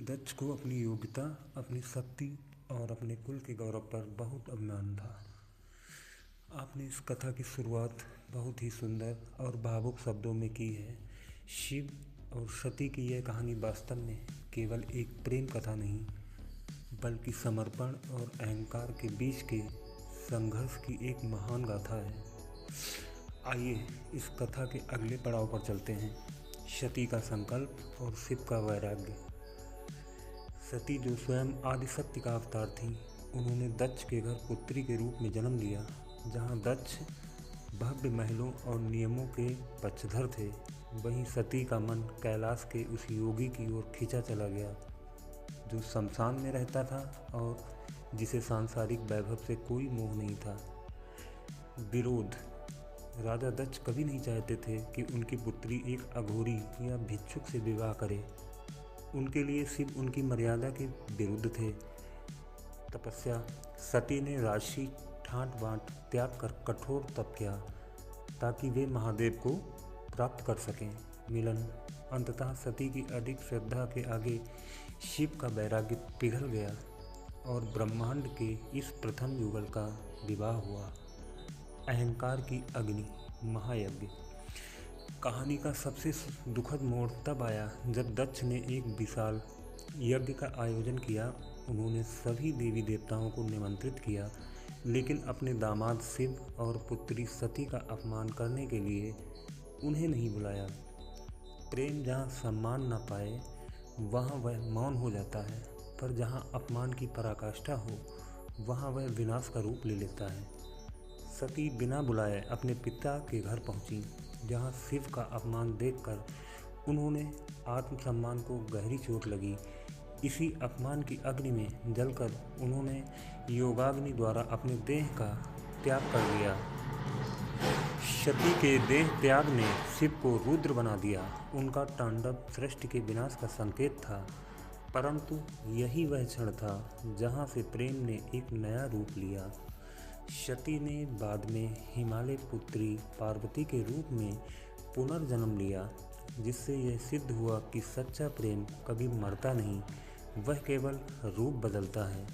दक्ष को अपनी योग्यता, अपनी शक्ति और अपने कुल के गौरव पर बहुत अभिमान था। आपने इस कथा की शुरुआत बहुत ही सुंदर और भावुक शब्दों में की है। शिव और सती की यह कहानी वास्तव में केवल एक प्रेम कथा नहीं, बल्कि समर्पण और अहंकार के बीच के संघर्ष की एक महान गाथा है। आइए इस कथा के अगले पड़ाव पर चलते हैं, सती का संकल्प और शिव का वैराग्य। सती, जो स्वयं आदिशक्ति का अवतार थी, उन्होंने दक्ष के घर पुत्री के रूप में जन्म लिया। जहाँ दक्ष भव्य महलों और नियमों के पक्षधर थे, वहीं सती का मन कैलाश के उस योगी की ओर खींचा चला गया जो शमशान में रहता था और जिसे सांसारिक वैभव से कोई मोह नहीं था। विरोध। राजा दक्ष कभी नहीं चाहते थे कि उनकी पुत्री एक अघोरी या भिक्षुक से विवाह करे। उनके लिए शिव उनकी मर्यादा के विरुद्ध थे। तपस्या। सती ने राशि ठाट बाट त्याग कर कठोर तप किया ताकि वे महादेव को प्राप्त कर सकें। मिलन। अंततः सती की अधिक श्रद्धा के आगे शिव का वैराग्य पिघल गया और ब्रह्मांड के इस प्रथम युगल का विवाह हुआ। अहंकार की अग्नि, महायज्ञ। कहानी का सबसे दुखद मोड़ तब आया जब दक्ष ने एक विशाल यज्ञ का आयोजन किया। उन्होंने सभी देवी देवताओं को निमंत्रित किया, लेकिन अपने दामाद शिव और पुत्री सती का अपमान करने के लिए उन्हें नहीं बुलाया। प्रेम जहाँ सम्मान न पाए वहाँ वह मौन हो जाता है, पर जहाँ अपमान की पराकाष्ठा हो वहाँ वह विनाश का रूप ले लेता है। सती बिना बुलाए अपने पिता के घर पहुंची, जहां शिव का अपमान देखकर उन्होंने आत्मसम्मान को गहरी चोट लगी। इसी अपमान की अग्नि में जलकर उन्होंने योगाग्नि द्वारा अपने देह का त्याग कर दिया। सती के देह त्याग ने शिव को रुद्र बना दिया। उनका तांडव सृष्टि के विनाश का संकेत था, परंतु यही वह क्षण था जहां से प्रेम ने एक नया रूप लिया। सती ने बाद में हिमालय पुत्री पार्वती के रूप में पुनर्जन्म लिया, जिससे यह सिद्ध हुआ कि सच्चा प्रेम कभी मरता नहीं, वह केवल रूप बदलता है।